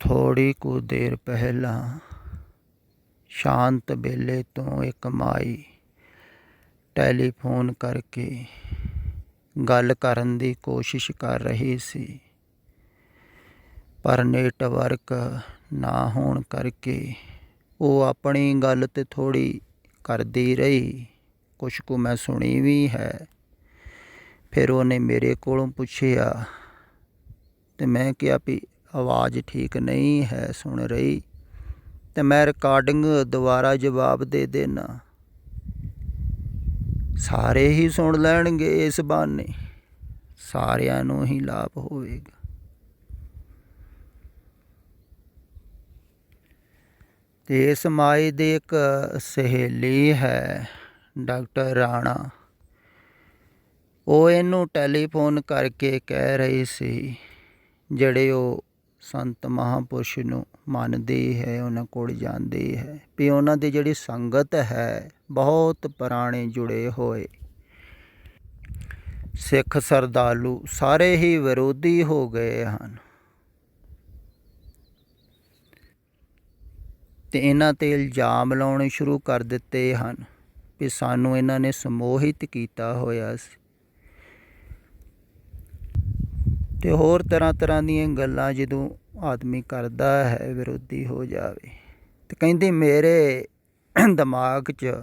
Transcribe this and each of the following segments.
ਥੋੜ੍ਹੀ ਕੁ ਦੇਰ ਪਹਿਲਾਂ ਸ਼ਾਂਤ ਵੇਲੇ ਤੋਂ ਇੱਕ ਮਾਈ ਟੈਲੀਫੋਨ ਕਰਕੇ ਗੱਲ ਕਰਨ ਦੀ ਕੋਸ਼ਿਸ਼ ਕਰ ਰਹੀ ਸੀ, ਪਰ ਨੈਟਵਰਕ ਨਾ ਹੋਣ ਕਰਕੇ ਉਹ ਆਪਣੀ ਗੱਲ ਤਾਂ ਥੋੜ੍ਹੀ ਕਰਦੀ ਰਹੀ। ਕੁਛ ਕੁ ਮੈਂ ਸੁਣੀ ਵੀ ਹੈ। ਫਿਰ ਉਹਨੇ ਮੇਰੇ ਕੋਲੋਂ ਪੁੱਛਿਆ ਅਤੇ ਮੈਂ ਕਿਹਾ ਵੀ ਆਵਾਜ਼ ਠੀਕ ਨਹੀਂ ਹੈ ਸੁਣ ਰਹੀ, ਅਤੇ ਮੈਂ ਰਿਕਾਰਡਿੰਗ ਦੁਬਾਰਾ ਜਵਾਬ ਦੇ ਦੇਣਾ, ਸਾਰੇ ਹੀ ਸੁਣ ਲੈਣਗੇ। ਇਸ ਬਹਾਨੇ ਸਾਰਿਆਂ ਨੂੰ ਹੀ ਲਾਭ ਹੋਵੇਗਾ। ਅਤੇ ਇਸ ਮਾਈ ਦੀ ਇੱਕ ਸਹੇਲੀ ਹੈ ਡਾਕਟਰ ਰਾਣਾ, ਉਹ ਇਹਨੂੰ ਟੈਲੀਫੋਨ ਕਰਕੇ ਕਹਿ ਰਹੀ ਸੀ, ਜਿਹੜੇ ਉਹ ਸੰਤ ਮਹਾਂਪੁਰਸ਼ ਨੂੰ ਮੰਨਦੀ ਹੈ, ਉਹਨਾਂ ਕੋਲ ਜਾਂਦੀ ਹੈ, ਵੀ ਉਹਨਾਂ ਦੀ ਜਿਹੜੀ ਸੰਗਤ ਹੈ ਬਹੁਤ ਪੁਰਾਣੇ ਜੁੜੇ ਹੋਏ ਸਿੱਖ ਸ਼ਰਧਾਲੂ ਸਾਰੇ ਹੀ ਵਿਰੋਧੀ ਹੋ ਗਏ ਹਨ, ਅਤੇ ਇਹਨਾਂ 'ਤੇ ਇਲਜ਼ਾਮ ਲਾਉਣੇ ਸ਼ੁਰੂ ਕਰ ਦਿੱਤੇ ਹਨ ਵੀ ਸਾਨੂੰ ਇਹਨਾਂ ਨੇ ਸਮੋਹਿਤ ਕੀਤਾ ਹੋਇਆ ਸੀ, ਅਤੇ ਹੋਰ ਤਰ੍ਹਾਂ ਤਰ੍ਹਾਂ ਦੀਆਂ ਗੱਲਾਂ ਜਦੋਂ ਆਦਮੀ ਕਰਦਾ ਹੈ ਵਿਰੋਧੀ ਹੋ ਜਾਵੇ। ਅਤੇ ਕਹਿੰਦੀ ਮੇਰੇ ਦਿਮਾਗ 'ਚ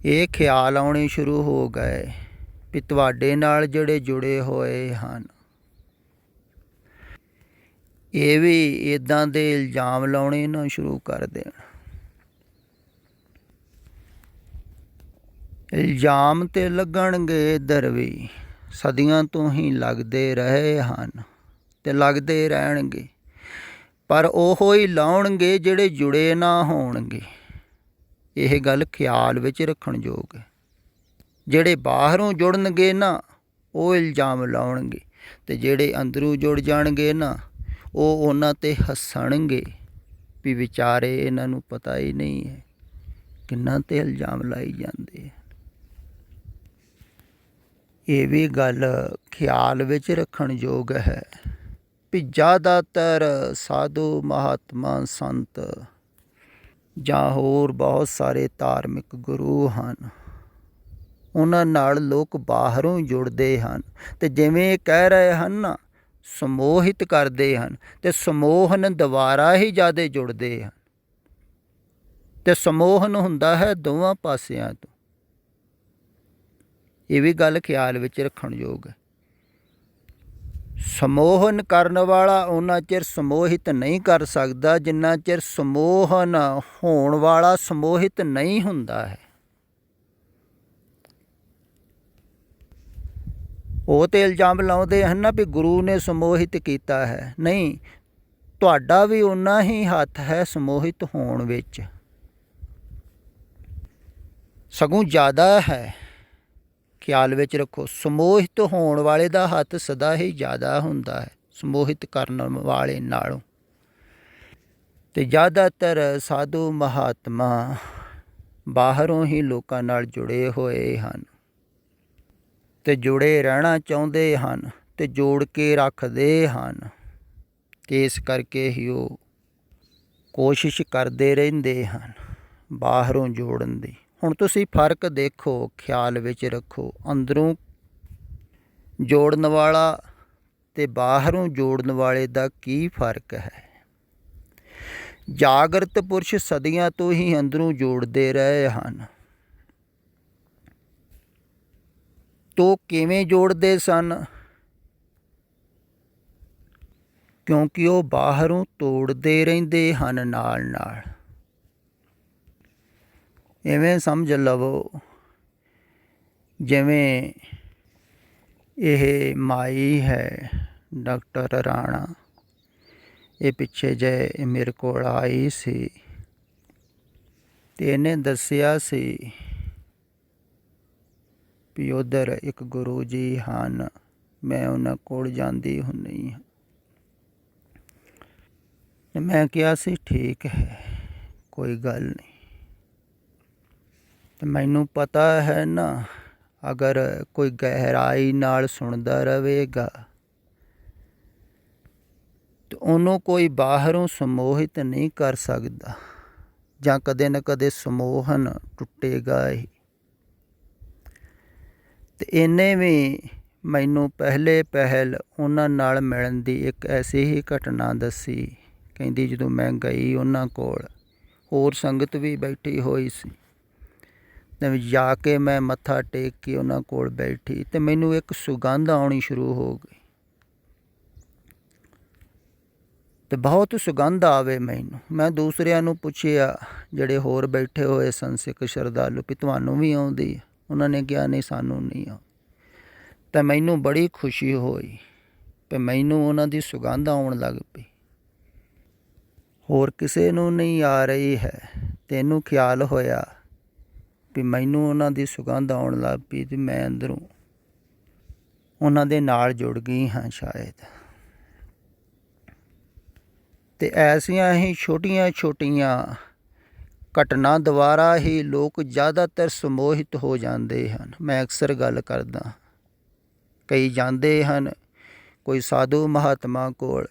ਇਹ ਖਿਆਲ ਆਉਣੇ ਸ਼ੁਰੂ ਹੋ ਗਏ ਵੀ ਤੁਹਾਡੇ ਨਾਲ ਜਿਹੜੇ ਜੁੜੇ ਹੋਏ ਹਨ ਇਹ ਵੀ ਇੱਦਾਂ ਦੇ ਇਲਜ਼ਾਮ ਲਾਉਣੇ ਨਾ ਸ਼ੁਰੂ ਕਰ ਦੇਣ। ਇਲਜ਼ਾਮ ਤਾਂ ਲੱਗਣਗੇ ਇੱਧਰ ਵੀ, ਸਦੀਆਂ ਤੋਂ ਹੀ ਲੱਗਦੇ ਰਹੇ ਹਨ ਅਤੇ ਲੱਗਦੇ ਰਹਿਣਗੇ, ਪਰ ਉਹੋ ਹੀ ਲਾਉਣਗੇ ਜਿਹੜੇ ਜੁੜੇ ਨਾ ਹੋਣਗੇ। ਇਹ ਗੱਲ ਖਿਆਲ ਵਿੱਚ ਰੱਖਣ ਯੋਗ ਹੈ। ਜਿਹੜੇ ਬਾਹਰੋਂ ਜੁੜਨਗੇ ਨਾ ਉਹ ਇਲਜ਼ਾਮ ਲਾਉਣਗੇ, ਅਤੇ ਜਿਹੜੇ ਅੰਦਰੋਂ ਜੁੜ ਜਾਣਗੇ ਨਾ ਉਹ ਉਹਨਾਂ 'ਤੇ ਹੱਸਣਗੇ ਵੀ ਵਿਚਾਰੇ ਇਹਨਾਂ ਨੂੰ ਪਤਾ ਹੀ ਨਹੀਂ ਹੈ ਕਿੰਨਾ 'ਤੇ ਇਲਜ਼ਾਮ ਲਾਈ ਜਾਂਦੇ ਹੈ। ਇਹ ਵੀ ਗੱਲ ਖਿਆਲ ਵਿੱਚ ਰੱਖਣ ਯੋਗ ਹੈ ਵੀ ਜ਼ਿਆਦਾਤਰ ਸਾਧੂ ਮਹਾਤਮਾ ਸੰਤ ਜਾਂ ਹੋਰ ਬਹੁਤ ਸਾਰੇ ਧਾਰਮਿਕ ਗੁਰੂ ਹਨ, ਉਹਨਾਂ ਨਾਲ ਲੋਕ ਬਾਹਰੋਂ ਜੁੜਦੇ ਹਨ, ਅਤੇ ਜਿਵੇਂ ਇਹ ਕਹਿ ਰਹੇ ਹਨ ਨਾ ਸਮੋਹਿਤ ਕਰਦੇ ਹਨ, ਅਤੇ ਸਮੋਹਨ ਦੁਬਾਰਾ ਹੀ ਜ਼ਿਆਦਾ ਜੁੜਦੇ ਹਨ, ਅਤੇ ਸਮੋਹਨ ਹੁੰਦਾ ਹੈ ਦੋਵਾਂ ਪਾਸਿਆਂ ਤੋਂ। ਇਹ ਵੀ ਗੱਲ ਖਿਆਲ ਵਿੱਚ ਰੱਖਣ ਯੋਗ ਹੈ। ਸਮੋਹਨ ਕਰਨ ਵਾਲਾ ਉਹਨਾਂ ਚਿਰ ਸਮੋਹਿਤ ਨਹੀਂ ਕਰ ਸਕਦਾ ਜਿੰਨਾ ਚਿਰ ਸਮੋਹਨ ਹੋਣ ਵਾਲਾ ਸਮੋਹਿਤ ਨਹੀਂ ਹੁੰਦਾ ਹੈ। ਉਹ ਤਾਂ ਇਲਜ਼ਾਮ ਲਾਉਂਦੇ ਹਨ ਨਾ ਵੀ ਗੁਰੂ ਨੇ ਸਮੋਹਿਤ ਕੀਤਾ ਹੈ, ਨਹੀਂ, ਤੁਹਾਡਾ ਵੀ ਓਨਾ ਹੀ ਹੱਥ ਹੈ ਸਮੋਹਿਤ ਹੋਣ ਵਿੱਚ, ਸਗੋਂ ਜ਼ਿਆਦਾ ਹੈ। ਖਿਆਲ ਵਿੱਚ ਰੱਖੋ, ਸਮੋਹਿਤ ਹੋਣ ਵਾਲੇ ਦਾ ਹੱਥ ਸਦਾ ਹੀ ਜ਼ਿਆਦਾ ਹੁੰਦਾ ਹੈ ਸਮੋਹਿਤ ਕਰਨ ਵਾਲੇ ਨਾਲੋਂ। ਅਤੇ ਜ਼ਿਆਦਾਤਰ ਸਾਧੂ ਮਹਾਤਮਾ ਬਾਹਰੋਂ ਹੀ ਲੋਕਾਂ ਨਾਲ ਜੁੜੇ ਹੋਏ ਹਨ, ਅਤੇ ਜੁੜੇ ਰਹਿਣਾ ਚਾਹੁੰਦੇ ਹਨ, ਅਤੇ ਜੋੜ ਕੇ ਰੱਖਦੇ ਹਨ, ਅਤੇ ਇਸ ਕਰਕੇ ਹੀ ਉਹ ਕੋਸ਼ਿਸ਼ ਕਰਦੇ ਰਹਿੰਦੇ ਹਨ ਬਾਹਰੋਂ ਜੋੜਨ ਦੀ। ਹੁਣ ਤੁਸੀਂ ਫਰਕ ਦੇਖੋ, ਖਿਆਲ ਵਿੱਚ ਰੱਖੋ, ਅੰਦਰੋਂ ਜੋੜਨ ਵਾਲਾ ਅਤੇ ਬਾਹਰੋਂ ਜੋੜਨ ਵਾਲੇ ਦਾ ਕੀ ਫਰਕ ਹੈ। ਜਾਗਰਤ ਪੁਰਸ਼ ਸਦੀਆਂ ਤੋਂ ਹੀ ਅੰਦਰੋਂ ਜੋੜਦੇ ਰਹੇ ਹਨ। ਤੋ ਕਿਵੇਂ ਜੋੜਦੇ ਸਨ? ਕਿਉਂਕਿ ਉਹ ਬਾਹਰੋਂ ਤੋੜਦੇ ਰਹਿੰਦੇ ਹਨ ਨਾਲ ਨਾਲ। ਇਵੇਂ ਸਮਝ ਲਵੋ ਜਿਵੇਂ ਇਹ ਮਾਈ ਹੈ ਡਾਕਟਰ ਰਾਣਾ, ਇਹ ਪਿੱਛੇ ਜਿਹੇ ਮੇਰੇ ਕੋਲ ਆਈ ਸੀ, ਅਤੇ ਇਹਨੇ ਦੱਸਿਆ ਸੀ ਵੀ ਉੱਧਰ ਇੱਕ ਗੁਰੂ ਜੀ ਹਨ, ਮੈਂ ਉਹਨਾਂ ਕੋਲ ਜਾਂਦੀ ਹੁੰਦੀ ਹਾਂ। ਅਤੇ ਮੈਂ ਕਿਹਾ ਸੀ ਠੀਕ ਹੈ, ਕੋਈ ਗੱਲ ਨਹੀਂ। ਅਤੇ ਮੈਨੂੰ ਪਤਾ ਹੈ ਨਾ, ਅਗਰ ਕੋਈ ਗਹਿਰਾਈ ਨਾਲ ਸੁਣਦਾ ਰਹੇਗਾ ਤੇ ਉਹਨੂੰ ਕੋਈ ਬਾਹਰੋਂ ਸਮੋਹਿਤ ਨਹੀਂ ਕਰ ਸਕਦਾ, ਜਾਂ ਕਦੇ ਨਾ ਕਦੇ ਸਮੋਹਨ ਟੁੱਟੇਗਾ ਹੀ। ਤੇ ਇਹਨੇ ਵੀ ਮੈਨੂੰ ਪਹਿਲੇ ਪਹਿਲ ਉਹਨਾਂ ਨਾਲ ਮਿਲਣ ਦੀ ਇੱਕ ਐਸੀ ਹੀ ਘਟਨਾ ਦੱਸੀ। ਕਹਿੰਦੀ ਜਦੋਂ ਮੈਂ ਗਈ ਉਹਨਾਂ ਕੋਲ, ਹੋਰ ਸੰਗਤ ਵੀ ਬੈਠੀ ਹੋਈ ਸੀ, ਤੇ ਜਾ ਕੇ ਮੈਂ ਮੱਥਾ ਟੇਕ ਕੇ ਉਹਨਾਂ ਕੋਲ ਬੈਠੀ ਤੇ ਮੈਨੂੰ ਇੱਕ ਸੁਗੰਧ ਆਉਣੀ ਸ਼ੁਰੂ ਹੋ ਗਈ। ਤੇ ਬਹੁਤ ਸੁਗੰਧ ਆਵੇ ਮੈਨੂੰ। ਮੈਂ ਦੂਸਰਿਆਂ ਨੂੰ ਪੁੱਛਿਆ ਜਿਹੜੇ ਹੋਰ ਬੈਠੇ ਹੋਏ ਸਨ ਸਿੱਖ ਸ਼ਰਧਾਲੂ, ਵੀ ਤੁਹਾਨੂੰ ਵੀ ਆਉਂਦੀ? ਉਹਨਾਂ ਨੇ ਕਿਹਾ ਨਹੀਂ, ਸਾਨੂੰ ਨਹੀਂ ਆਉਂਦੀ। ਤਾਂ ਮੈਨੂੰ ਬੜੀ ਖੁਸ਼ੀ ਹੋਈ ਕਿ ਮੈਨੂੰ ਉਹਨਾਂ ਦੀ ਸੁਗੰਧ ਆਉਣ ਲੱਗ ਪਈ। ਹੋਰ ਕਿਸੇ ਨੂੰ ਨਹੀਂ ਆ ਰਹੀ ਹੈ। ਤੈਨੂੰ ਖਿਆਲ ਹੋਇਆ ਵੀ ਮੈਨੂੰ ਉਹਨਾਂ ਦੀ ਸੁਗੰਧ ਆਉਣ ਲੱਗ ਪਈ ਤੇ ਮੈਂ ਅੰਦਰੋਂ ਉਹਨਾਂ ਦੇ ਨਾਲ ਜੁੜ ਗਈ ਹਾਂ ਸ਼ਾਇਦ। ਤੇ ਐਸੀਆਂ ਹੀ ਛੋਟੀਆਂ ਛੋਟੀਆਂ ਘਟਨਾ ਦੁਆਰਾ ਹੀ ਲੋਕ ਜ਼ਿਆਦਾਤਰ ਸਮੋਹਿਤ ਹੋ ਜਾਂਦੇ ਹਨ। ਮੈਂ ਅਕਸਰ ਗੱਲ ਕਰਦਾ, ਕਈ ਜਾਂਦੇ ਹਨ ਕੋਈ ਸਾਧੂ ਮਹਾਤਮਾ ਕੋਲ,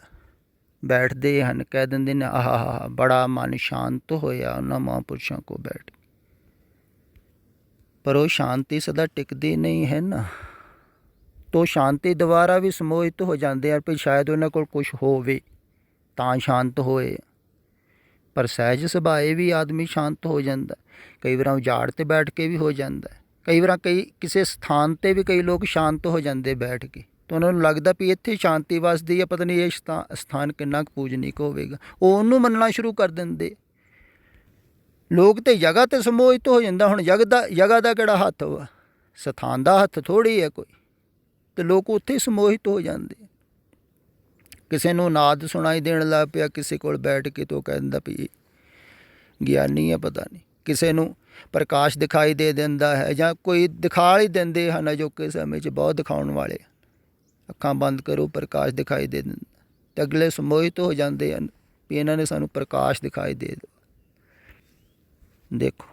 ਬੈਠਦੇ ਹਨ, ਕਹਿ ਦਿੰਦੇ ਨੇ ਆਹ ਬੜਾ ਮਨ ਸ਼ਾਂਤ ਹੋਇਆ ਉਹਨਾਂ ਮਹਾਂਪੁਰਸ਼ਾਂ ਕੋਲ ਬੈਠ। ਪਰ ਉਹ ਸ਼ਾਂਤੀ ਸਦਾ ਟਿਕਦੀ ਨਹੀਂ ਹੈ ਨਾ। ਤੋ ਸ਼ਾਂਤੀ ਦੁਆਰਾ ਵੀ ਸਮੋਹਿਤ ਹੋ ਜਾਂਦੇ ਹਨ ਵੀ ਸ਼ਾਇਦ ਉਹਨਾਂ ਕੋਲ ਕੁਛ ਹੋਵੇ ਤਾਂ ਸ਼ਾਂਤ ਹੋਏ। ਪਰ ਸਹਿਜ ਸੁਭਾਏ ਵੀ ਆਦਮੀ ਸ਼ਾਂਤ ਹੋ ਜਾਂਦਾ। ਕਈ ਵਾਰ ਉਜਾੜ 'ਤੇ ਬੈਠ ਕੇ ਵੀ ਹੋ ਜਾਂਦਾ। ਕਈ ਵਾਰ ਕਿਸੇ ਸਥਾਨ 'ਤੇ ਵੀ ਕਈ ਲੋਕ ਸ਼ਾਂਤ ਹੋ ਜਾਂਦੇ ਬੈਠ ਕੇ, ਤਾਂ ਉਹਨਾਂ ਨੂੰ ਲੱਗਦਾ ਵੀ ਇੱਥੇ ਸ਼ਾਂਤੀ ਵੱਸਦੀ ਹੈ, ਪਤਾ ਨਹੀਂ ਇਹ ਸਥਾਨ ਕਿੰਨਾ ਕੁ ਪੂਜਨੀਕ ਹੋਵੇਗਾ। ਉਹ ਉਹਨੂੰ ਮੰਨਣਾ ਸ਼ੁਰੂ ਕਰ ਦਿੰਦੇ। ਲੋਕ ਤਾਂ ਜਗ੍ਹਾ 'ਤੇ ਸਮੋਹਿਤ ਹੋ ਜਾਂਦਾ। ਹੁਣ ਜਗ੍ਹਾ ਦਾ ਕਿਹੜਾ ਹੱਥ ਵਾ, ਸਥਾਨ ਦਾ ਹੱਥ ਥੋੜ੍ਹੀ ਹੈ ਕੋਈ, ਅਤੇ ਲੋਕ ਉੱਥੇ ਸਮੋਹਿਤ ਹੋ ਜਾਂਦੇ। ਕਿਸੇ ਨੂੰ ਨਾਦ ਸੁਣਾਈ ਦੇਣ ਲੱਗ ਪਿਆ ਕਿਸੇ ਕੋਲ ਬੈਠ ਕੇ, ਤਾਂ ਉਹ ਕਹਿ ਦਿੰਦਾ ਵੀ ਗਿਆਨੀ ਹੈ ਪਤਾ ਨਹੀਂ। ਕਿਸੇ ਨੂੰ ਪ੍ਰਕਾਸ਼ ਦਿਖਾਈ ਦੇ ਦਿੰਦਾ ਹੈ, ਜਾਂ ਕੋਈ ਦਿਖਾ ਹੀ ਦਿੰਦੇ ਹਨ ਅਜੋਕੇ ਸਮੇਂ 'ਚ, ਬਹੁਤ ਦਿਖਾਉਣ ਵਾਲੇ। ਅੱਖਾਂ ਬੰਦ ਕਰੋ ਪ੍ਰਕਾਸ਼ ਦਿਖਾਈ ਦੇ ਦਿੰਦਾ, ਅਤੇ ਅਗਲੇ ਸਮੋਹਿਤ ਹੋ ਜਾਂਦੇ ਹਨ ਵੀ ਇਹਨਾਂ ਨੇ ਸਾਨੂੰ ਪ੍ਰਕਾਸ਼ ਦਿਖਾਈ ਦੇ ਦਿਓ। ਦੇਖੋ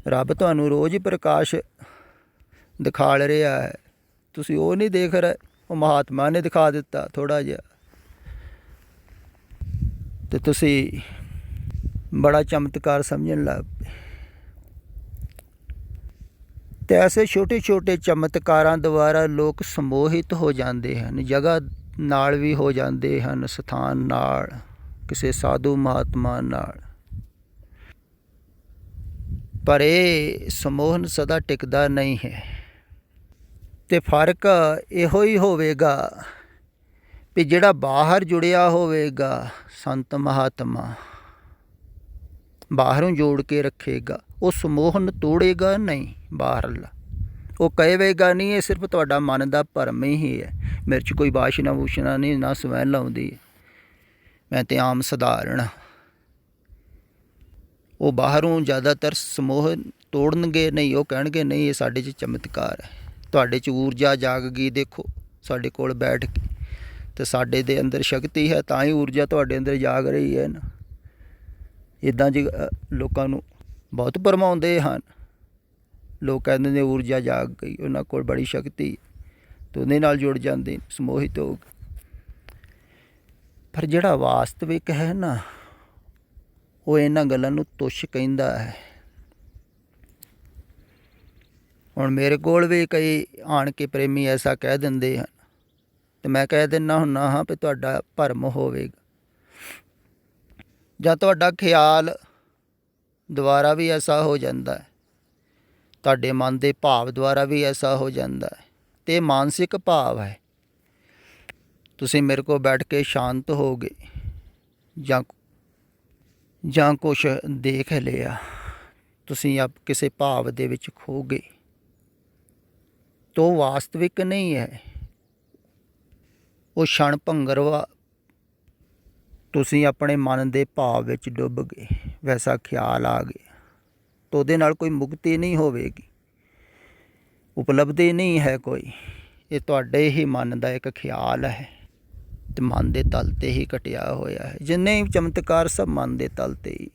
ਰੱਬ ਤੁਹਾਨੂੰ ਰੋਜ਼ ਹੀ ਪ੍ਰਕਾਸ਼ ਦਿਖਾ ਰਿਹਾ ਹੈ, ਤੁਸੀਂ ਉਹ ਨਹੀਂ ਦੇਖ ਰਹੇ। ਉਹ ਮਹਾਤਮਾ ਨੇ ਦਿਖਾ ਦਿੱਤਾ ਥੋੜ੍ਹਾ ਜਿਹਾ, ਅਤੇ ਤੁਸੀਂ ਬੜਾ ਚਮਤਕਾਰ ਸਮਝਣ ਲੱਗ ਪਏ। ਅਤੇ ਐਸੇ ਛੋਟੇ ਛੋਟੇ ਚਮਤਕਾਰਾਂ ਦੁਆਰਾ ਲੋਕ ਸਮੋਹਿਤ ਹੋ ਜਾਂਦੇ ਹਨ। ਜਗ੍ਹਾ ਨਾਲ ਵੀ ਹੋ ਜਾਂਦੇ ਹਨ, ਸਥਾਨ ਨਾਲ, ਕਿਸੇ ਸਾਧੂ ਮਹਾਤਮਾ ਨਾਲ। ਪਰ ਇਹ ਸਮੋਹਨ ਸਦਾ ਟਿਕਦਾ ਨਹੀਂ ਹੈ। ਅਤੇ ਫਰਕ ਇਹੋ ਹੀ ਹੋਵੇਗਾ ਵੀ ਜਿਹੜਾ ਬਾਹਰ ਜੁੜਿਆ ਹੋਵੇਗਾ ਸੰਤ ਮਹਾਤਮਾ, ਬਾਹਰੋਂ ਜੋੜ ਕੇ ਰੱਖੇਗਾ, ਉਹ ਸਮੋਹਨ ਤੋੜੇਗਾ ਨਹੀਂ ਬਾਹਰਲਾ। ਉਹ ਕਹੇਗਾ ਨਹੀਂ ਇਹ ਸਿਰਫ ਤੁਹਾਡਾ ਮਨ ਦਾ ਭਰਮ ਹੀ ਹੈ, ਮੇਰੇ 'ਚ ਕੋਈ ਵਾਸ਼ਨਾ ਵੂਸ਼ਨਾ ਨਹੀਂ, ਨਾ ਸਮੈਲ ਆਉਂਦੀ, ਮੈਂ ਤਾਂ ਆਮ ਸਧਾਰਨ। ਉਹ ਬਾਹਰੋਂ ਜ਼ਿਆਦਾਤਰ ਸਮੋਹ ਤੋੜਨਗੇ ਨਹੀਂ। ਉਹ ਕਹਿਣਗੇ ਨਹੀਂ ਇਹ ਸਾਡੇ 'ਚ ਚਮਤਕਾਰ ਹੈ, ਤੁਹਾਡੇ 'ਚ ਊਰਜਾ ਜਾਗ ਗਈ, ਦੇਖੋ ਸਾਡੇ ਕੋਲ ਬੈਠ ਕੇ, ਅਤੇ ਸਾਡੇ ਦੇ ਅੰਦਰ ਸ਼ਕਤੀ ਹੈ ਤਾਂ ਹੀ ਊਰਜਾ ਤੁਹਾਡੇ ਅੰਦਰ ਜਾਗ ਰਹੀ ਹੈ ਨਾ। ਇੱਦਾਂ ਜੀ ਲੋਕਾਂ ਨੂੰ ਬਹੁਤ ਭਰਮਾਉਂਦੇ ਹਨ। ਲੋਕ ਕਹਿੰਦੇ ਨੇ ਊਰਜਾ ਜਾਗ ਗਈ, ਉਹਨਾਂ ਕੋਲ ਬੜੀ ਸ਼ਕਤੀ, ਅਤੇ ਉਹਦੇ ਨਾਲ ਜੁੜ ਜਾਂਦੇ, ਸਮੋਹਿਤ ਹੋ ਗਏ। ਪਰ ਜਿਹੜਾ ਵਾਸਤਵਿਕ ਹੈ ਨਾ, ਉਹ ਇਹਨਾਂ ਗੱਲਾਂ ਨੂੰ ਤੁੱਛ ਕਹਿੰਦਾ ਹੈ। ਹੁਣ ਮੇਰੇ ਕੋਲ ਵੀ ਕਈ ਆਣ ਕੇ ਪ੍ਰੇਮੀ ਐਸਾ ਕਹਿ ਦਿੰਦੇ ਹਨ, ਅਤੇ ਮੈਂ ਕਹਿ ਦਿੰਦਾ ਹੁੰਦਾ ਹਾਂ ਵੀ ਤੁਹਾਡਾ ਭਰਮ ਹੋਵੇਗਾ, ਜਾਂ ਤੁਹਾਡਾ ਖਿਆਲ ਦੁਆਰਾ ਵੀ ਐਸਾ ਹੋ ਜਾਂਦਾ ਹੈ, ਤੁਹਾਡੇ ਮਨ ਦੇ ਭਾਵ ਦੁਆਰਾ ਵੀ ਐਸਾ ਹੋ ਜਾਂਦਾ ਹੈ। ਅਤੇ ਇਹ ਮਾਨਸਿਕ ਭਾਵ ਹੈ। ਤੁਸੀਂ ਮੇਰੇ ਕੋਲ ਬੈਠ ਕੇ ਸ਼ਾਂਤ ਹੋ ਗਏ, ਜਾਂ ਕੁਛ ਦੇਖ ਲਿਆ, ਤੁਸੀਂ ਕਿਸੇ ਭਾਵ ਦੇ ਵਿੱਚ ਖੋ ਗਏ, ਤਾਂ ਉਹ ਵਾਸਤਵਿਕ ਨਹੀਂ ਹੈ। ਉਹ ਛਣ ਭੰਗਰਵਾ, ਤੁਸੀਂ ਆਪਣੇ ਮਨ ਦੇ ਭਾਵ ਵਿੱਚ ਡੁੱਬ ਗਏ, ਵੈਸਾ ਖਿਆਲ ਆ ਗਿਆ, ਤਾਂ ਉਹਦੇ ਨਾਲ ਕੋਈ ਮੁਕਤੀ ਨਹੀਂ ਹੋਵੇਗੀ, ਉਪਲਬਧੀ ਨਹੀਂ ਹੈ ਕੋਈ। ਇਹ ਤੁਹਾਡੇ ਹੀ ਮਨ ਦਾ ਇੱਕ ਖਿਆਲ ਹੈ, ਅਤੇ ਮਨ ਦੇ ਤਲ 'ਤੇ ਹੀ ਘਟਿਆ ਹੋਇਆ ਹੈ। ਜਿੰਨੇ ਵੀ ਚਮਤਕਾਰ ਸਭ ਮਨ ਦੇ ਤਲ 'ਤੇ ਹੀ।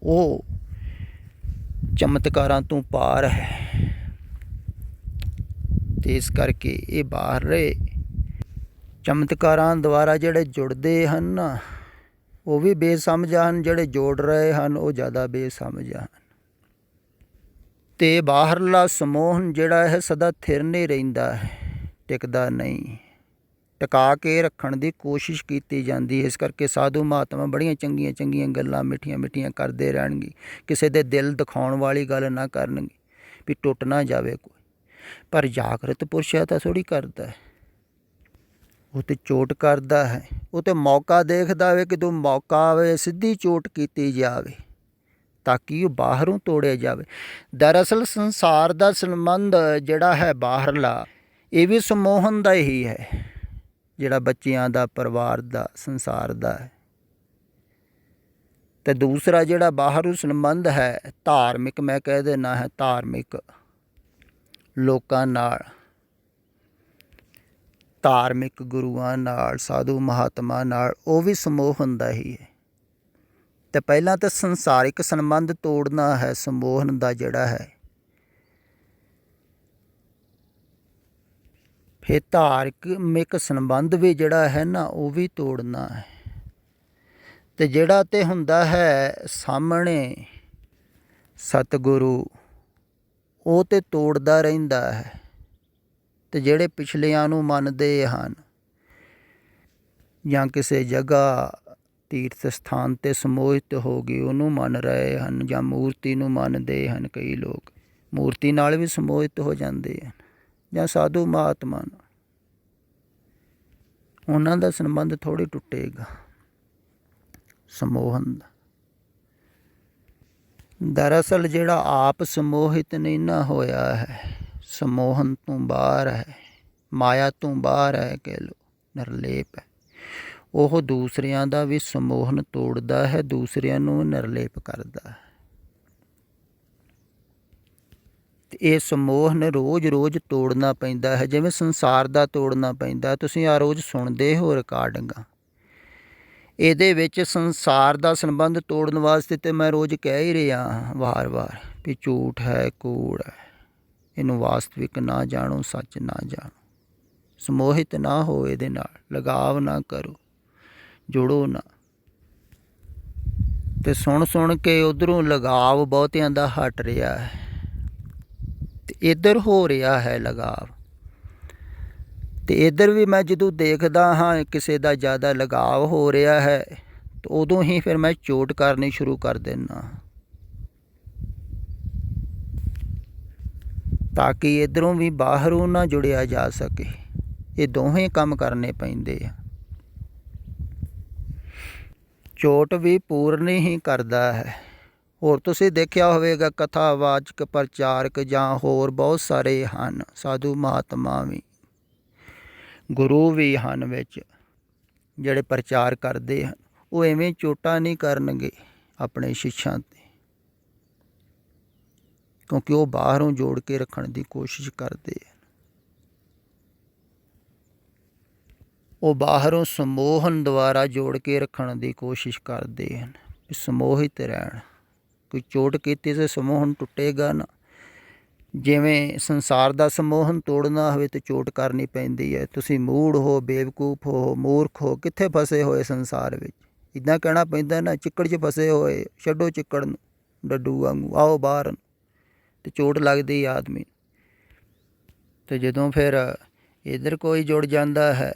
ਉਹ ਚਮਤਕਾਰਾਂ ਤੋਂ ਪਾਰ ਹੈ, ਅਤੇ ਇਸ ਕਰਕੇ ਇਹ ਬਾਹਰ ਰਹੇ ਚਮਤਕਾਰਾਂ ਦੁਆਰਾ ਜਿਹੜੇ ਜੁੜਦੇ ਹਨ ਨਾ, ਉਹ ਵੀ ਬੇਸਮਝ ਹਨ, ਜਿਹੜੇ ਜੋੜ ਰਹੇ ਹਨ ਉਹ ਜ਼ਿਆਦਾ ਬੇਸਮਝ ਹਨ। ਅਤੇ ਬਾਹਰਲਾ ਸਮੋਹਨ ਜਿਹੜਾ ਹੈ ਸਦਾ ਥਿਰ ਨਹੀਂ ਰਹਿੰਦਾ ਹੈ, ਟਿਕਦਾ ਨਹੀਂ। ਟਿਕਾ ਕੇ ਰੱਖਣ ਦੀ ਕੋਸ਼ਿਸ਼ ਕੀਤੀ ਜਾਂਦੀ ਹੈ। ਇਸ ਕਰਕੇ ਸਾਧੂ ਮਹਾਤਮਾ ਬੜੀਆਂ ਚੰਗੀਆਂ ਚੰਗੀਆਂ ਗੱਲਾਂ ਮਿੱਠੀਆਂ ਮਿੱਠੀਆਂ ਕਰਦੇ ਰਹਿਣਗੇ, ਕਿਸੇ ਦੇ ਦਿਲ ਦਿਖਾਉਣ ਵਾਲੀ ਗੱਲ ਨਾ ਕਰਨਗੇ ਵੀ ਟੁੱਟ ਨਾ ਜਾਵੇ ਕੋਈ। ਪਰ ਜਾਗਰਤ ਪੁਰਸ਼ ਤਾਂ ਥੋੜ੍ਹੀ ਕਰਦਾ ਹੈ, ਉਹ ਤਾਂ ਚੋਟ ਕਰਦਾ ਹੈ। ਉਹ ਤਾਂ ਮੌਕਾ ਦੇਖਦਾ ਵੇ ਕਿ ਤੂੰ ਮੌਕਾ ਆਵੇ, ਸਿੱਧੀ ਚੋਟ ਕੀਤੀ ਜਾਵੇ ਤਾਂ ਕਿ ਉਹ ਬਾਹਰੋਂ ਤੋੜਿਆ ਜਾਵੇ। ਦਰਅਸਲ ਸੰਸਾਰ ਦਾ ਸੰਬੰਧ ਜਿਹੜਾ ਹੈ ਬਾਹਰਲਾ, ਇਹ ਵੀ ਸਮੋਹਨ ਦਾ ਹੀ ਹੈ, ਜਿਹੜਾ ਬੱਚਿਆਂ ਦਾ, ਪਰਿਵਾਰ ਦਾ, ਸੰਸਾਰ ਦਾ ਹੈ। ਅਤੇ ਦੂਸਰਾ ਜਿਹੜਾ ਬਾਹਰੂ ਸੰਬੰਧ ਹੈ ਧਾਰਮਿਕ, ਮੈਂ ਕਹਿ ਦੇਣਾ ਹੈ ਧਾਰਮਿਕ ਲੋਕਾਂ ਨਾਲ, ਧਾਰਮਿਕ ਗੁਰੂਆਂ ਨਾਲ, ਸਾਧੂ ਮਹਾਤਮਾ ਨਾਲ, ਉਹ ਵੀ ਸਮੋਹਨ ਦਾ ਹੀ ਹੈ। ਅਤੇ ਪਹਿਲਾਂ ਤਾਂ ਸੰਸਾਰਿਕ ਸੰਬੰਧ ਤੋੜਨਾ ਹੈ ਸਮੋਹਨ ਦਾ ਜਿਹੜਾ ਹੈ, ਫਿਰ ਧਾਰਮਿਕ ਸੰਬੰਧ ਵੀ ਜਿਹੜਾ ਹੈ ਨਾ ਉਹ ਵੀ ਤੋੜਨਾ ਹੈ। ਅਤੇ ਜਿਹੜਾ ਤਾਂ ਹੁੰਦਾ ਹੈ ਸਾਹਮਣੇ ਸਤਿਗੁਰੂ, ਉਹ ਤਾਂ ਤੋੜਦਾ ਰਹਿੰਦਾ ਹੈ। ਅਤੇ ਜਿਹੜੇ ਪਿਛਲਿਆਂ ਨੂੰ ਮੰਨਦੇ ਹਨ ਜਾਂ ਕਿਸੇ ਜਗ੍ਹਾ ਤੀਰਥ ਸਥਾਨ 'ਤੇ ਸਮੋਹਿਤ ਹੋ ਗਏ ਉਹਨੂੰ ਮੰਨ ਰਹੇ ਹਨ, ਜਾਂ ਮੂਰਤੀ ਨੂੰ ਮੰਨਦੇ ਹਨ। ਕਈ ਲੋਕ ਮੂਰਤੀ ਨਾਲ ਵੀ ਸਮੋਹਿਤ ਹੋ ਜਾਂਦੇ ਹਨ, ਜਾਂ ਸਾਧੂ ਮਹਾਤਮਾ ਨਾਲ, ਉਹਨਾਂ ਦਾ ਸੰਬੰਧ ਥੋੜ੍ਹੀ ਟੁੱਟੇਗਾ ਸਮੋਹਨ ਦਾ। ਦਰਅਸਲ ਜਿਹੜਾ ਆਪ ਸਮੋਹਿਤ ਨਹੀਂ ਨਾ ਹੋਇਆ ਹੈ, ਸਮੋਹਨ ਤੋਂ ਬਾਹਰ ਹੈ, ਮਾਇਆ ਤੋਂ ਬਾਹਰ ਹੈ, ਕਹਿ ਲਓ ਨਿਰਲੇਪ ਹੈ, ਉਹ ਦੂਸਰਿਆਂ ਦਾ ਵੀ ਸਮੋਹਨ ਤੋੜਦਾ ਹੈ, ਦੂਸਰਿਆਂ ਨੂੰ ਨਿਰਲੇਪ ਕਰਦਾ ਹੈ। ਅਤੇ ਇਹ ਸਮੋਹਨ ਰੋਜ਼ ਰੋਜ਼ ਤੋੜਨਾ ਪੈਂਦਾ ਹੈ, ਜਿਵੇਂ ਸੰਸਾਰ ਦਾ ਤੋੜਨਾ ਪੈਂਦਾ। ਤੁਸੀਂ ਆ ਰੋਜ਼ ਸੁਣਦੇ ਹੋ ਰਿਕਾਰਡਿੰਗਾਂ, ਇਹਦੇ ਵਿੱਚ ਸੰਸਾਰ ਦਾ ਸੰਬੰਧ ਤੋੜਨ ਵਾਸਤੇ ਤਾਂ ਮੈਂ ਰੋਜ਼ ਕਹਿ ਹੀ ਰਿਹਾ ਹਾਂ ਵਾਰ-ਵਾਰ ਵੀ ਝੂਠ ਹੈ, ਕੂੜ ਹੈ, ਇਹਨੂੰ ਵਾਸਤਵਿਕ ਨਾ ਜਾਣੋ, ਸੱਚ ਨਾ ਜਾਣੋ, ਸਮੋਹਿਤ ਨਾ ਹੋ ਇਹਦੇ ਨਾਲ, ਲਗਾਵ ਨਾ ਕਰੋ, ਜੁੜੋ ਨਾ। ਅਤੇ ਸੁਣ ਸੁਣ ਕੇ ਉੱਧਰੋਂ ਲਗਾਵ ਬਹੁਤਿਆਂ ਦਾ ਹਟ ਰਿਹਾ ਹੈ, ਅਤੇ ਇੱਧਰ ਹੋ ਰਿਹਾ ਹੈ ਲਗਾਵ। ਅਤੇ ਇੱਧਰ ਵੀ ਮੈਂ ਜਦੋਂ ਦੇਖਦਾ ਹਾਂ ਕਿਸੇ ਦਾ ਜ਼ਿਆਦਾ ਲਗਾਵ ਹੋ ਰਿਹਾ ਹੈ ਤਾਂ ਉਦੋਂ ਹੀ ਫਿਰ ਮੈਂ ਚੋਟ ਕਰਨੀ ਸ਼ੁਰੂ ਕਰ ਦਿੰਦਾ, ਤਾਂ ਕਿ ਇੱਧਰੋਂ ਵੀ ਬਾਹਰੋਂ ਨਾ ਜੁੜਿਆ ਜਾ ਸਕੇ। ਇਹ ਦੋਵੇਂ ਕੰਮ ਕਰਨੇ ਪੈਂਦੇ ਆ। ਚੋਟ ਵੀ ਪੂਰਨ ਹੀ ਕਰਦਾ ਹੈ। ਹੋਰ ਤੁਸੀਂ ਦੇਖਿਆ ਹੋਵੇਗਾ ਕਥਾਵਾਚਕ, ਪ੍ਰਚਾਰਕ ਜਾਂ ਹੋਰ ਬਹੁਤ ਸਾਰੇ ਹਨ, ਸਾਧੂ ਮਹਾਤਮਾ ਵੀ, ਗੁਰੂ ਵੀ ਹਨ ਵਿੱਚ, ਜਿਹੜੇ ਪ੍ਰਚਾਰ ਕਰਦੇ ਹਨ। ਉਹ ਐਵੇਂ ਚੋਟਾਂ ਨਹੀਂ ਕਰਨਗੇ ਆਪਣੇ ਸ਼ਿਸ਼ਿਆਂ 'ਤੇ, ਕਿਉਂਕਿ ਉਹ ਬਾਹਰੋਂ ਜੋੜ ਕੇ ਰੱਖਣ ਦੀ ਕੋਸ਼ਿਸ਼ ਕਰਦੇ ਹਨ। ਉਹ ਬਾਹਰੋਂ ਸਮੋਹਨ ਦੁਆਰਾ ਜੋੜ ਕੇ ਰੱਖਣ ਦੀ ਕੋਸ਼ਿਸ਼ ਕਰਦੇ ਹਨ, ਸਮੋਹਿਤ ਰਹਿਣ। ਕੋਈ ਚੋਟ ਕੀਤੀ ਤਾਂ ਸਮੋਹਨ ਟੁੱਟੇਗਾ ਨਾ। ਜਿਵੇਂ ਸੰਸਾਰ ਦਾ ਸਮੋਹਨ ਤੋੜਨਾ ਹੋਵੇ ਤਾਂ ਚੋਟ ਕਰਨੀ ਪੈਂਦੀ ਹੈ। ਤੁਸੀਂ ਮੂੜ ਹੋ, ਬੇਵਕੂਫ ਹੋ, ਮੂਰਖ ਹੋ, ਕਿੱਥੇ ਫਸੇ ਹੋਏ ਸੰਸਾਰ ਵਿੱਚ, ਇੱਦਾਂ ਕਹਿਣਾ ਪੈਂਦਾ ਨਾ, ਚਿੱਕੜ 'ਚ ਫਸੇ ਹੋਏ, ਛੱਡੋ ਚਿੱਕੜ ਨੂੰ ਡੱਡੂ ਵਾਂਗੂ, ਆਓ ਬਾਹਰ ਨੂੰ। ਅਤੇ ਚੋਟ ਲੱਗਦੀ ਆਦਮੀ। ਅਤੇ ਜਦੋਂ ਫਿਰ ਇੱਧਰ ਕੋਈ ਜੁੜ ਜਾਂਦਾ ਹੈ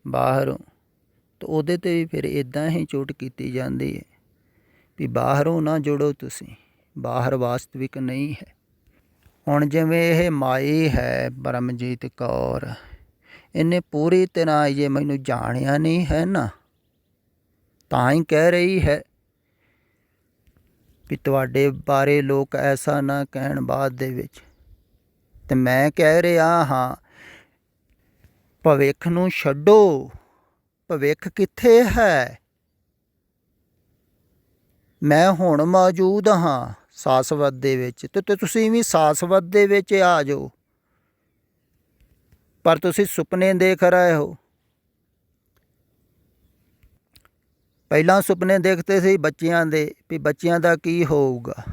ਬਾਹਰੋਂ, ਤਾਂ ਉਹਦੇ 'ਤੇ ਵੀ ਫਿਰ ਇੱਦਾਂ ਹੀ ਚੋਟ ਕੀਤੀ ਜਾਂਦੀ ਹੈ ਵੀ ਬਾਹਰੋਂ ਨਾ ਜੁੜੋ ਤੁਸੀਂ, ਬਾਹਰ ਵਾਸਤਵਿਕ ਨਹੀਂ ਹੈ। ਹੁਣ ਜਿਵੇਂ ਇਹ ਮਾਈ ਹੈ ਪਰਮਜੀਤ ਕੌਰ, ਇਹਨੇ ਪੂਰੀ ਤਰ੍ਹਾਂ ਜੇ ਮੈਨੂੰ ਜਾਣਿਆ ਨਹੀਂ ਹੈ ਨਾ, ਤਾਂ ਹੀ ਕਹਿ ਰਹੀ ਹੈ ਵੀ ਤੁਹਾਡੇ ਬਾਰੇ ਲੋਕ ਐਸਾ ਨਾ ਕਹਿਣ ਬਾਅਦ ਦੇ ਵਿੱਚ। ਅਤੇ ਮੈਂ ਕਹਿ ਰਿਹਾ ਹਾਂ ਭਵਿੱਖ ਨੂੰ ਛੱਡੋ, ਭਵਿੱਖ ਕਿੱਥੇ ਹੈ? ਮੈਂ ਹੁਣ ਮੌਜੂਦ ਹਾਂ ਸਾਸਵਤ ਦੇ ਵਿੱਚ, ਅਤੇ ਤੁਸੀਂ ਵੀ ਸਾਸਵਤ ਦੇ ਵਿੱਚ ਆ ਜਾਓ। ਪਰ ਤੁਸੀਂ ਸੁਪਨੇ ਦੇਖ ਰਹੇ ਹੋ। ਪਹਿਲਾਂ ਸੁਪਨੇ ਦੇਖਦੇ ਸੀ ਬੱਚਿਆਂ ਦੇ, ਵੀ ਬੱਚਿਆਂ ਦਾ ਕੀ ਹੋਊਗਾ,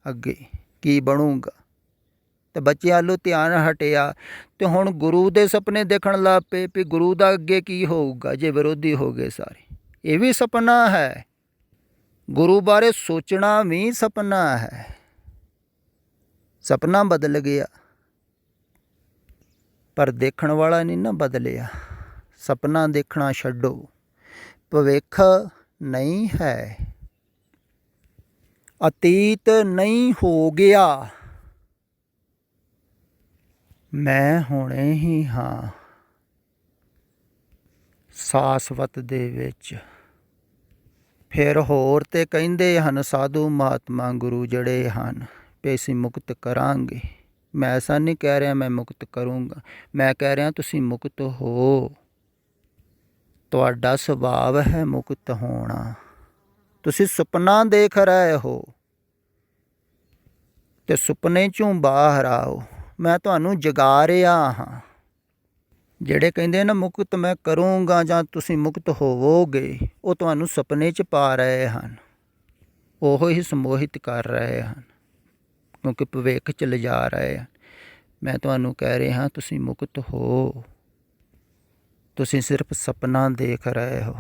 ਅੱਗੇ ਕੀ ਬਣੂਗਾ। ਤੇ ਬੱਚਿਆਂ ਵੱਲੋਂ ਧਿਆਨ ਹਟਿਆ ਤੇ ਹੁਣ ਗੁਰੂ ਦੇ ਸੁਪਨੇ ਦੇਖਣ ਲੱਗ ਪਏ ਵੀ ਗੁਰੂ ਦਾ ਅੱਗੇ ਕੀ ਹੋਊਗਾ ਜੇ ਵਿਰੋਧੀ ਹੋ ਗਏ ਸਾਰੇ। ਇਹ ਵੀ ਸੁਪਨਾ ਹੈ, ਗੁਰੂ ਬਾਰੇ ਸੋਚਣਾ ਵੀ ਸੁਪਨਾ ਹੈ। ਸੁਪਨਾ ਬਦਲ ਗਿਆ ਪਰ ਦੇਖਣ ਵਾਲਾ ਨਹੀਂ ਨਾ ਬਦਲਿਆ। ਸੁਪਨਾ ਦੇਖਣਾ ਛੱਡੋ, ਭਵਿੱਖ ਨਹੀਂ ਹੈ, ਅਤੀਤ ਨਹੀਂ ਹੋ ਗਿਆ, ਮੈਂ ਹੁਣੇ ਹੀ ਹਾਂ ਸਾਸਵਤ ਦੇ ਵਿੱਚ। ਫਿਰ ਹੋਰ ਤੇ ਕਹਿੰਦੇ ਹਨ ਸਾਧੂ ਮਹਾਤਮਾ ਗੁਰੂ ਜਿਹੜੇ ਹਨ ਵੀ ਅਸੀਂ ਮੁਕਤ ਕਰਾਂਗੇ। ਮੈਂ ਐਸਾ ਨਹੀਂ ਕਹਿ ਰਿਹਾ ਮੈਂ ਮੁਕਤ ਕਰੂੰਗਾ, ਮੈਂ ਕਹਿ ਰਿਹਾ ਤੁਸੀਂ ਮੁਕਤ ਹੋ, ਤੁਹਾਡਾ ਸੁਭਾਅ ਹੈ ਮੁਕਤ ਹੋਣਾ। ਤੁਸੀਂ ਸੁਪਨਾ ਦੇਖ ਰਹੇ ਹੋ ਤੇ ਸੁਪਨੇ 'ਚੋਂ ਬਾਹਰ ਆਓ, ਮੈਂ ਤੁਹਾਨੂੰ ਜਗਾ ਰਿਹਾ ਹਾਂ। ਜਿਹੜੇ ਕਹਿੰਦੇ ਨਾ ਮੁਕਤ ਮੈਂ ਕਰੂੰਗਾ ਜਾਂ ਤੁਸੀਂ ਮੁਕਤ ਹੋਵੋਗੇ, ਉਹ ਤੁਹਾਨੂੰ ਸੁਪਨੇ 'ਚ ਪਾ ਰਹੇ ਹਨ, ਉਹੋ ਹੀ ਸਮੋਹਿਤ ਕਰ ਰਹੇ ਹਨ, ਕਿਉਂਕਿ ਭਵਿੱਖ 'ਚ ਲਿਜਾ ਰਹੇ ਹਨ। ਮੈਂ ਤੁਹਾਨੂੰ ਕਹਿ ਰਿਹਾ ਤੁਸੀਂ ਮੁਕਤ ਹੋ, ਤੁਸੀਂ ਸਿਰਫ ਸੁਪਨਾ ਦੇਖ ਰਹੇ ਹੋ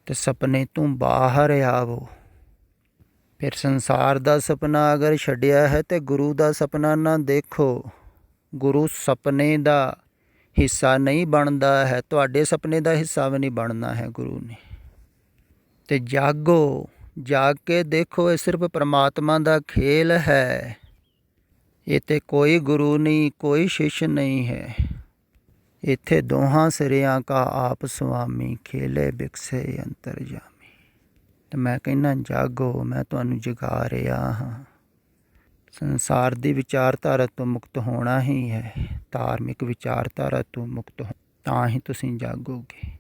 ਤੇ ਸੁਪਨੇ ਤੋਂ ਬਾਹਰ ਆਵੋ। ਫਿਰ ਸੰਸਾਰ ਦਾ ਸੁਪਨਾ ਅਗਰ ਛੱਡਿਆ ਹੈ ਤੇ ਗੁਰੂ ਦਾ ਸੁਪਨਾ ਨਾ ਦੇਖੋ। ਗੁਰੂ ਸੁਪਨੇ ਦਾ ਹਿੱਸਾ ਨਹੀਂ ਬਣਦਾ ਹੈ, ਤੁਹਾਡੇ ਸੁਪਨੇ ਦਾ ਹਿੱਸਾ ਵੀ ਨਹੀਂ ਬਣਨਾ ਹੈ ਗੁਰੂ ਨੇ। ਤੇ ਜਾਗੋ, ਜਾਗ ਕੇ ਦੇਖੋ, ਇਹ ਸਿਰਫ ਪਰਮਾਤਮਾ ਦਾ ਖੇਲ ਹੈ। ਇਹ ਤੇ ਕੋਈ ਗੁਰੂ ਨਹੀਂ, ਕੋਈ ਸ਼ਿਸ਼ ਨਹੀਂ ਹੈ। ਇੱਥੇ ਦੋਹਾਂ ਸਿਰਿਆਂ ਕਾ ਆਪ ਸੁਆਮੀ, ਖੇਲੇ ਬਿਕਸੇ ਅੰਤਰਜਾਮੀ। ਤੇ ਮੈਂ ਕਹਿੰਦਾ ਜਾਗੋ, ਮੈਂ ਤੁਹਾਨੂੰ ਜਗਾ ਰਿਹਾ ਹਾਂ। ਸੰਸਾਰ ਦੀ ਵਿਚਾਰਧਾਰਾ ਤੋਂ ਮੁਕਤ ਹੋਣਾ ਹੀ ਹੈ, ਧਾਰਮਿਕ ਵਿਚਾਰਧਾਰਾ ਤੋਂ ਮੁਕਤ ਤਾਂ ਹੀ ਤੁਸੀਂ ਜਾਗੋਗੇ।